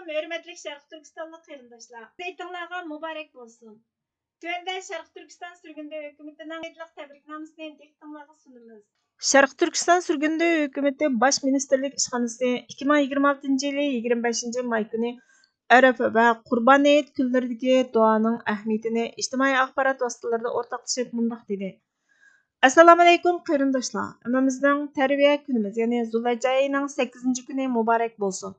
Assalamualaikum hörmətli Şərq Türkistanlıq qarindaşlar. Eytanlarga mübarək olsun. Tövəndə Şərq Türkistan sürgündə hökumətinin idlıq təbriknamasını diqqətinizə sunumuz. Şərq Türkistan sürgündə hökuməti baş ministerlik işxanası 2026 yılı 25 may günü Ərəfə və Qurban Heyit günləridəki duanın əhəmiyyətini ictimai axbarat vasitələrində ortaqlaşıb mundaq dedi. Assalamualaikum qarindaşlar. Hammamizning tərbiyə günümüz, yəni Zulhijja ayının 8 günü mübarək olsun.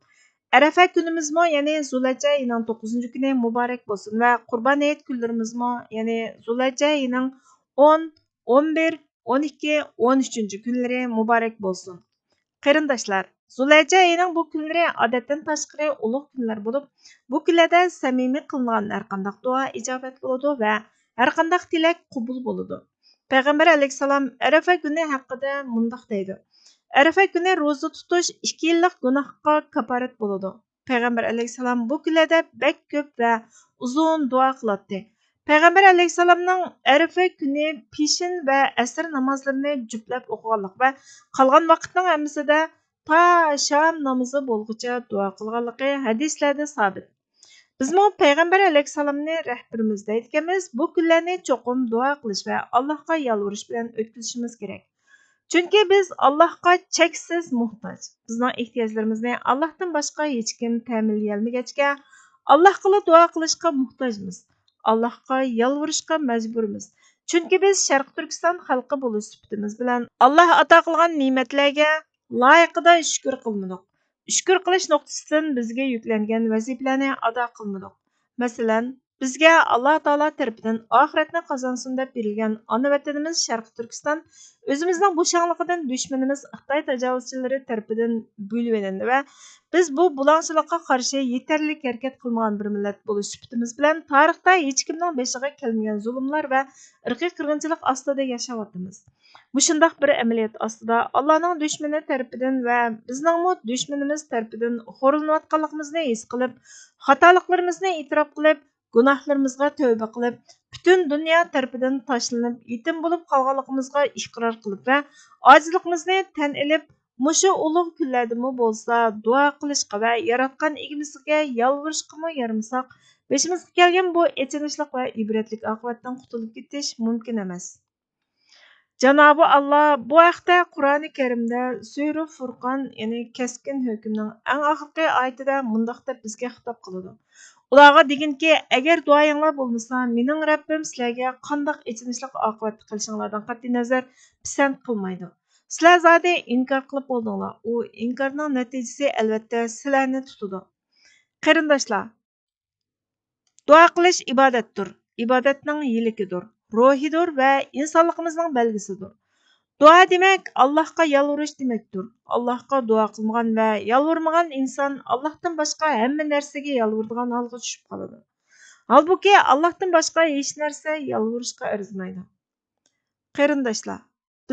Ərəfə günümüzmü, yəni Zulhijja ayının 9 günü mübarək olsun və Qurban Heyit günlərimizmü, yəni Zulhijja ayının 10, 11, 12, 13 günləri mübarək olsun. Qarindaşlar, Zulhijja ayının bu günləri adətdən təşqiri uluq günlər olub, bu günlərdə səmimi qılınan hər qandaq dua icabət boludu və hər qandaq tilək qəbul boludu. Peyğəmbər əleyhissalam Ərəfə günü haqqında mundaq deydi. Ərəfə günü roza tutuş 2 yıllık günahqa kaparet boludu. Peyğəmbər əleyhissalam bu günlərdə bək köp və uzun dua qılatdı. Peyğəmbər əleyhissalamның Ərəfə günü peşin və əsr namazlarını cüpləb oxuğanlıq və qalğan vaqtның həmmisində ta şam namazı bolğuca dua qılğanlığı hədislərdə sabit. Bizmo Peyğəmbər əleyhissalamni rəhbərimiz deydiganmiz, bu günlərni çoxum dua qilish və Allohga yalvurish bilan o'tkazishimiz kerak. Chunki biz Allohga cheksiz muhtoj. Bizning ehtiyojlarimizni Allohdan boshqa hech kim ta'minlay olmagachga, Allohga dua qilishga muhtojmiz. Allohga yalvurishga majburmiz. Chunki biz Sharq Turkiston xalqi bo'lish sifatimiz bilan Alloh ato qilgan ne'matlarga loyiqida shukr qilmadik. Şükür qilish nuqtasidan bizga yuklangan vazifalarni ado qilmadik. Masalan, bizga Alloh taolo tarafidan oxiratni qozonsin deb berilgan ona vatanimiz Sharq Turkiston o'zimizning bo'shanligidan dushmanimiz Xitoy tajovuzchilari tarafidan bo'lib olindi va biz bu bulangchilikqa qarshi yetarli harakat qilmagan bir millat bo'lish sifatimiz bilan tarixda hech kimning beshiga kelmagan zulmlar va irqiy qirg'inchilik ostida yashayapmiz. Mushundaq bir amaliyot ostida Allohning dushmani tarafidan va bizningmi dushmanimiz tarafidan xo'rilinayotganligimizni his qilib, xatoliklarimizni e'tirof qilib, gunohlarimizga tövbe qilib, butun dunyo tarafidan tashlanib, yetim bo'lib qolganligimizga iqror qilib va ojizligimizni tan ilib, mushu ulug' kunlardami bo'lsa, duo qilishga va yaratgan egimizga yalvurishga yarmasak, beshimizga kelgan bu echinishlik va ibratlik oqibatdan qutulib ketish mumkin emas. Cenab-ı Allah bu haqda Qur'oni Karimda Sura Furqon, ya'ni keskin hukmning eng oxirgi oyatida mundaq deb bizga xitob qiladi. Ularga deginki, agar duoyinglar bo'lmasa, mening Rabbim sizlarga qandoq echinishlik oqibat qilishinglardan qat'iy nazar pisand qilmaydi. Sizlar zodi inkor qilib bo'ldinglar. U inkorning natijasi albatta sizlarni tutadi. Qarindoshlar, duo qilish ibodatdir. Ibodatning yilikidir, ruhidir va insonligimizning belgisidir. Duo demak Allohga yalvurish demakdir. Allohga duo qilmagan va yalvurmagan inson Allohdan boshqa hamma narsaga yalvuradigan holga tushib qoladi. Halbuki Allohdan boshqa hech narsa yalvurishga arzimaydi. Qarindoshlar,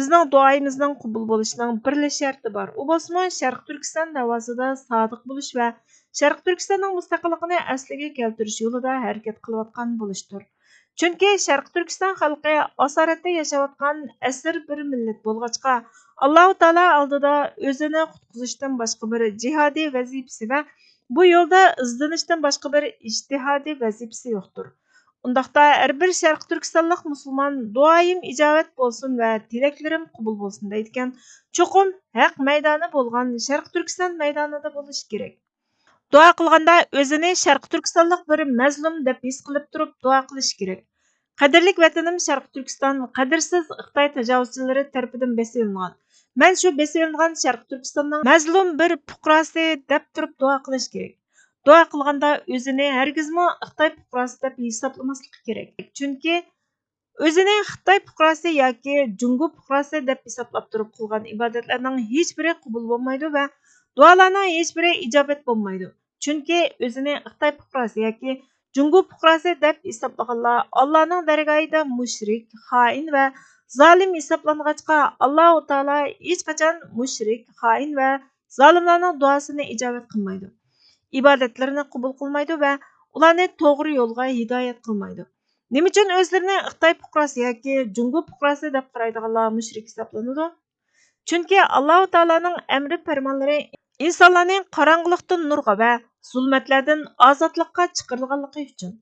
bizning duoyimizning qabul bo'lishining bir sharti bor. U bo'lsa Sharq Turkiston davosida sodiq bo'lish va Sharq Turkistonning mustaqilligini asliga keltirish yo'lida harakat qilayotgan bo'lishdir. Chunki Sharq Turkiston xalqi asoratda yashayotgan asr bir millat bo'lg'achqa, Alloh taolo oldida o'zini qutqizishdan boshqa bir jihodiy vazifasi va bu yo'lda izlanishdan boshqa bir ijtihodiy vazifasi yo'qdir. Undaqda har bir Sharq Turkistonlik musulmon duoyim ijobat bo'lsin va tilaklarim qabul bo'lsin deydigan cho'qim haq maydoni bo'lgan Sharq Turkiston maydonida bo'lish kerak. Duo qilganda o'zini Sharq Turkistonlik bir mazlum deb his qilib turib duo qilish kerak. Qadrlik vatanim Sharq Turkiston qadrsiz Xitoy tajovuzchilari tarafidan besilingan. Men shu besilingan Sharq Turkistonning mazlum bir fuqarosi deb turib duo qilish kerak. Duo qilganda o'zini hargizmi Xitoy fuqarosi deb hisoblamaslik kerak. Chunki o'zini Xitoy fuqarosi yoki Jungo fuqarosi deb hisoblab turib qilgan ibodatlarning hech biri qabul bo'lmaydi va duolarning hech biri ijobat bo'lmaydi. Chunki o'zini Xitoy fuqarosi yoki Jungo fuqarosi deb hisoblaganlar Allohning dargohida mushrik, xoin va zolim hisoblangachqa, Alloh taolo hech qachon mushrik, xoin va zolimlarning duosini ijobat qilmaydi. İbadetlerini qabul qilmaydi va ularni to'g'ri yo'lga hidoyat qilmaydi. Nima uchun o'zlarini Xitoy fuqarosi yoki Jungo fuqarosi deb qaraydiganlar mushrik hisoblanadi? Chunki Alloh taoloning amri farmonlari insonlarning qorong'ulikdan nurga va zulmatlardan ozodlikqa chiqarilganligi uchun.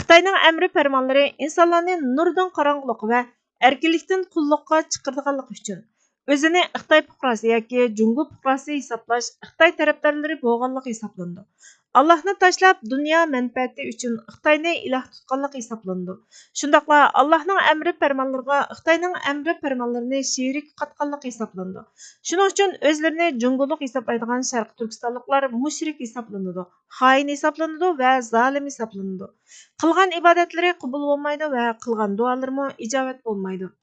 Xitoyning amri farmonlari insonlarni nurdan qorong'ulik va erkinlikdan qulluqqa chiqarganligi uchun o'zini Xitoy fuqarosi yoki Jungo fuqarosi hisoblash Xitoy tarafdorlari bo'lganligi hisoblandi. Allohni tashlab dunyo manfaati uchun Xitoyni iloh tutganligi hisoblandi. Shundaqla Allohning amri farmonlariga Xitoyning amri farmonlarini sherik qatganligi hisoblandi. Shuning uchun o'zlarini Jungolik hisoblaydigan Sharq Turkistonliklar mushrik hisoblanadi, xoin hisoblanadi va zolim hisoblanadi. Qilgan ibodatlari qabul bo'lmaydi va qilgan duolarimo ijobat bo'lmaydi.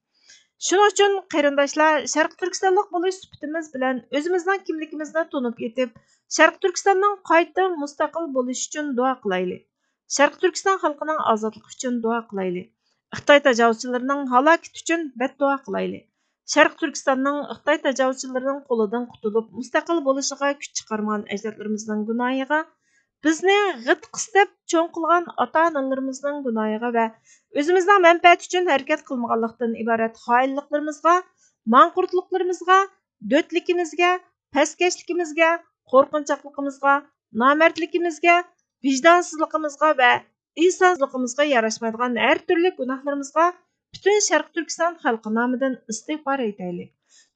Shuning uchun qarindoshlar, Sharq Turkistonlik bo'lish sifatimiz bilan o'zimizning kimligimizni tunib yetib, Sharq Turkistonning qayta mustaqil bo'lishi uchun duo qilaylik. Sharq Turkiston xalqining ozodligi uchun duo qilaylik. Xitoy tajovuzchilarining halokati uchun beddua qilaylik. Sharq Turkistonning Xitoy tajovuzchilarining qo'lidan qutulib, mustaqil bo'lishiga kuch chiqargan ajdodlarimizning gunohiga, bizni g'it qistab cho'ng qilgan ota-onalarimizning gunohiga va o'zimizning manfaat uchun harakat qilmaganlikdan iborat xoinliklarimizga, manqurtliklarimizga, do'tligimizga, pastkashligimizga, qo'rqinchoqligimizga, nomardligimizga, vijdonsizligimizga va insonligimizga yarashmaydigan har turli gunohlarimizga butun Sharq Turkiston xalqi nomidan istig'for aytaylik.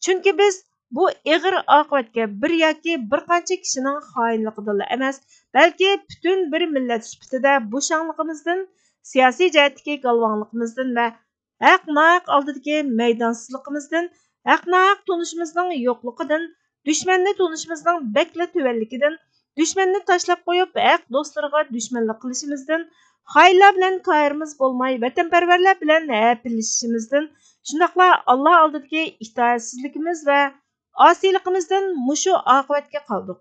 Chunki biz bu ig'ir oqibatga bir yoki bir qancha kishining xoinligidan emas, balki butun bir millat sifatida bo'shanligimizdan, siyosiy jihatdagi galvonligimizdan va haq-nohaq oldidagi maydonsizligimizdan, haq-nohaq tunishimizning yo'qligidan, dushmanni tunishimizning bakla tuvanligidan, dushmanni tashlab qo'yib haq do'stlariga dushmanlik qilishimizdan, xoinlar bilan koirimiz bo'lmay vatanparvarlar bilan hapilishimizdan, shundoqla Alloh oldidagi itoatsizligimiz va osiyligimizdan mushu oqibatga qoldik.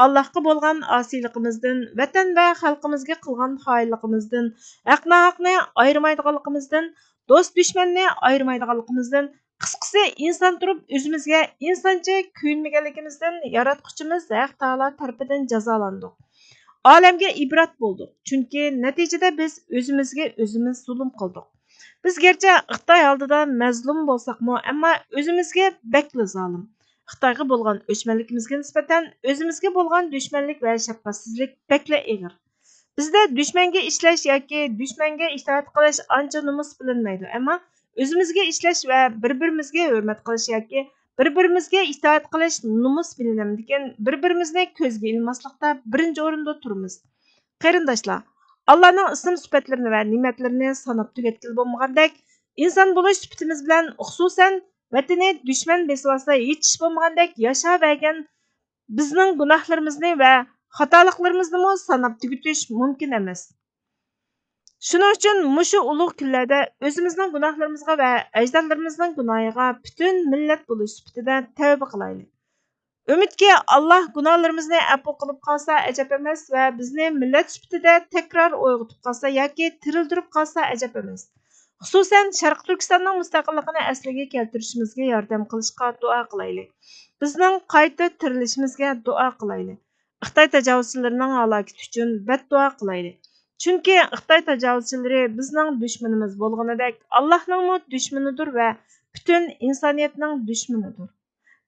Allohga bo'lgan osiyligimizdan, vatan va xalqimizga qilgan xoinligimizdan, haq-nohaqni ayirmaydiganligimizdan, do'st dushmanni ayirmaydiganligimizdan, qisqasi inson turib o'zimizga insoncha kuyinmaganligimizdan yaratquchimiz Haq taolo tarafidan jazolandik. Olamga ibrat bo'ldik. Chunki natijada biz o'zimizga o'zimiz zulm qildik. Biz gerçi Xitoy oldida mazlum bo'lsaqmi, ammo o'zimizga bakli zolim. Xitoyga bo'lgan o'chmanligimizga nisbatan o'zimizga bo'lgan dushmanlik va shafqatsizlik bakla eg'ir. Bizda dushmanga ishlash yoki dushmanga itoat qilish ancha nomus bilinmaydi, ammo o'zimizga ishlash va bir-birimizga hurmat qilish yoki bir-birimizga itoat qilish nomus bilinadigan, bir-birimizni ko'zga ilmaslikda birinchi o'rinda turamiz. Qarindoshlar, Allohning ism sifatlarini va ne'matlarini sanab tugatgil bo'lmagandek, inson bo'lish sifatimiz bilan xususan vatani dushman besvosita hech ish bo'lmagandek yashab bizning gunohlarimizni va xatoliklarimizni sanab tugutish mumkin emas. Shuning uchun mushu ulug' kunlarda o'zimizning gunohlarimizga va ajdodlarimizning gunohiga butun millat bo'lish sifatida tavba qilaylik. Umidki Alloh gunohlarimizni afv qilib qolsa ajab emas va bizni millat sifatida takror uyg'otib qolsa yoki tirildirib qolsa ajab emas. Xususan Sharq Turkistonning mustaqilligini asliga keltirishimizga yordam qilishga duo qilaylik. Bizning qayta tirilishimizga duo qilaylik. Xitoy tajovuzchilarining halokati uchun beddua qilaylik. Chunki Xitoy tajovuzchilari bizning dushmanimiz bo'lganidek Allohning dushmanidir va butun insoniyatning dushmanidir.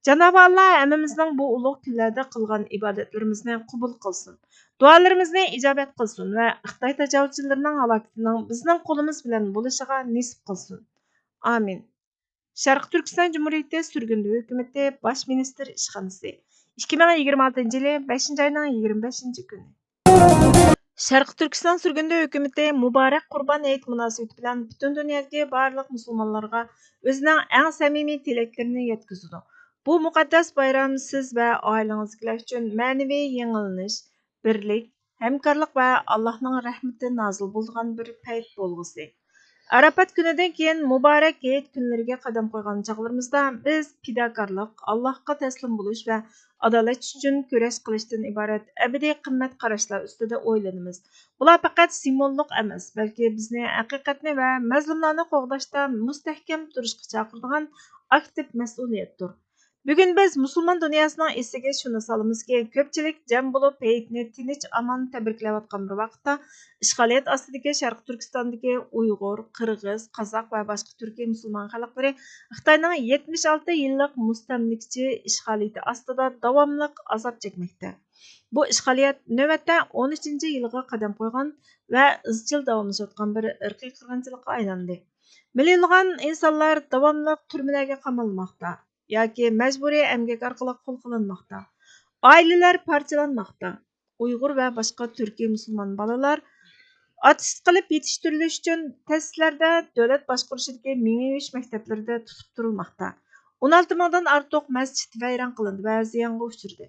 Cenab-ı Allah hammamizning bu ulug' kunlarda qilgan ibodatlarimizni qabul qilsin. Duolarimizni ijobat qilsin va Xitoy tajovuzchilarining halokatining bizning qo'limiz bilan bo'lishiga nasib qilsin. Amin. Sharq Turkiston Cumhuriyeti Surgundi hukumati bosh ministr ishxonasi 2026-yili 5-oyning 25-kuni. Sharq Turkiston Surgundi hukumati Muborak Qurbon hayit munosabati bilan butun dunyodagi barliq musulmonlarga o'zining eng samimiy tilaklarini yetkazadi. Bu muqaddas bayram siz va oilangizlar uchun ma'naviy yangilanish, birlik, hamkorlik va Allohning rahmati nozil bo'lgan bir payt bo'lg'usi. Arafat kunidan keyin muborak hayit kunlariga qadam qo'ygan chog'larimizda biz fidokorlik, Allohga taslim bo'lish va adolat uchun kurash qilishdan iborat abadiy qimmat qarashlar ustida o'ylanamiz. Bular faqat simvollik emas, balki bizni haqiqatni va mazlumlarni qo'g'dashda mustahkam turishga chaqiradigan aktiv mas'uliyatdir. Bugun biz musulmon dunyosining esiga shuni solamizki, ko'pchilik jam bo'lib hayitni tinch amon tabriklayotgan bir vaqtda ishg'oliyat ostidagi Sharq Turkistondagi Uyg'ur, Qirg'iz, Qozoq va boshqa turkiy musulmon xalqlari Xitoyning 76 yillik mustamlikachi ishg'oliyati ostida davomli azob chekmoqda. Bu ishg'oliyat navbatda 13-yilga qadam qo'ygan va izchil davomlashayotgan bir irqiy qirg'inchilikqa aylandi. Millionlagan insonlar davomli turmalarga qamalmoqda yoki majburiy emgak orqali qul qilinmoqda. Oilalar parchalanmoqda. Uyg'ur va boshqa turkiy musulmon bolalar artist qilib yetishtirilish uchun ta'sislarda davlat boshqarishidagi mingish maktablarida tutib turilmoqda. 16 mingdan ortiq masjid vayron qilindi va ziyonga uchradi.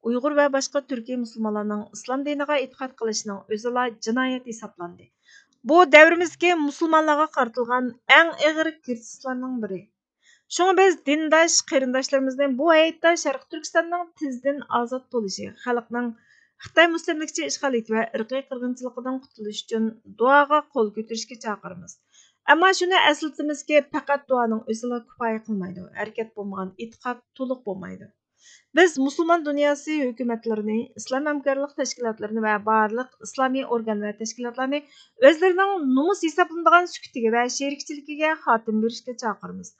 Uyg'ur va boshqa turkiy musulmonlarning islom diniga e'tiqod qilishining o'zila jinoyat hisoblandi. Bu davrimizga musulmonlarga qaratilgan eng og'ir kirtislarning biri. Şoňa biz dindosh qarindoshlarimizni bu hayotda Sharq Turkistonning tezdan ozod bo'lishi, xalqning Xitoy mustamlikchi ishg'oliyati va irqiy qirg'inchiligidan qutulish uchun duoga qo'l ko'tarishga chaqiramiz. Ammo shuni eslatmizki, faqat duoning o'zila kifoya qilmaydi. Harakat bo'lmagan e'tiqod to'liq bo'lmaydi. Biz musulmon dunyosi hukumatlarini, islom hamkorlik tashkilotlarini va barliq islomiy organ va tashkilotlarni o'zlarining nomus hisoblanadigan sukutiga va sherikchiligiga xotim berishga chaqiramiz.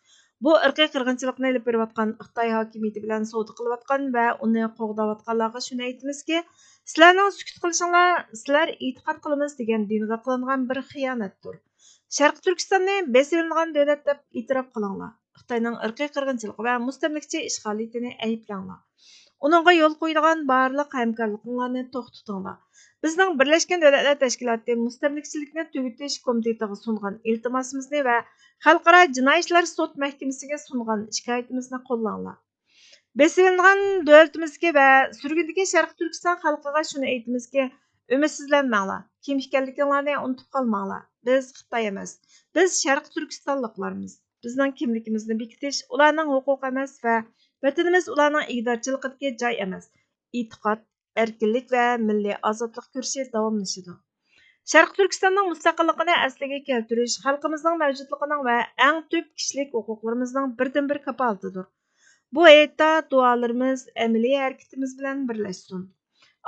Bu irqiy qirg'inchilikni olib berayotgan Xitoy hokimiyati bilan savdo qilayotgan va uni qo'g'dayotganlarga shuni aytmizki, sizlarning sukut qilishinglar sizlar e'tiqod qilamiz degan dinga qilingan bir xiyonatdir. Sharq Turkistonni besilingan davlat deb e'tirof qilinglar. Xitoyning irqiy qirg'inchiligi va mustamlikchi ishg'oliyatini ayblanglar. Uningga yo'l qo'yadigan barliq hamkorliklarni to'xtatinglar. Bizning Birlashgan Davlatlar Tashkiloti mustamlikchilikni tugutish komitetiga sungan iltimosimizni va Xalqaro jinoiy ishlar sud mahkamasiga sungan shikoyatimizni qo'llanglar. Besilingan davlatimizga va surgundagi Sharq Turkiston xalqiga shuni aytamizki, ümidsizlanmanglar. Kim ekanliklaringizni unutib qolmanglar. Biz Xitoy emas. Biz Sharq Turkistonliklarmiz. Bizning kimligimizni bekitish ularning huquqi emas va vatanimiz ularning ig'dorchiligidagi joy emas. E'tiqod, erkinlik va milliy ozodlik kurashi davomlashadi. Sharq Turkistonning mustaqilligini asliga keltirish xalqimizning mavjudligining va eng tub kishilik huquqlarimizning birdan-bir kapolatidir. Bu hayotda duolarimiz, amaliy harakatimiz bilan birlashsin.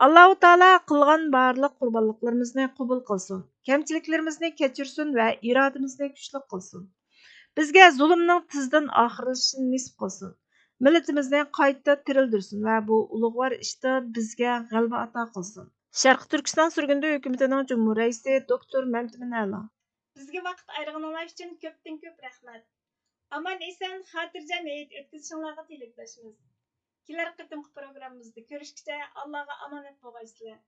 Alloh taolo qilgan barliq qurbonliklarimizni qabul qilsin. Kamchiliklarimizni kechirsin va irodamizni kuchli qilsin. Bizga zulmning tizdan oxirlashishini nisib qilsin. Millatimizni qayta tirildirsin va bu ulug'vor ishda bizga g'alaba ato qilsin. Sharq Turkiston surgundi hukumatining Cumhur raisi doktor Mamtimin A'lo. Bizga vaqt ayirganingiz uchun ko'pdan-ko'p rahmat. Aman esan xotirjam hayot o'tkazishinglarga tilakdoshmiz. Kelar qitimqi programmamizda ko'rishguncha Allohga omonat bo'lgaysizlar.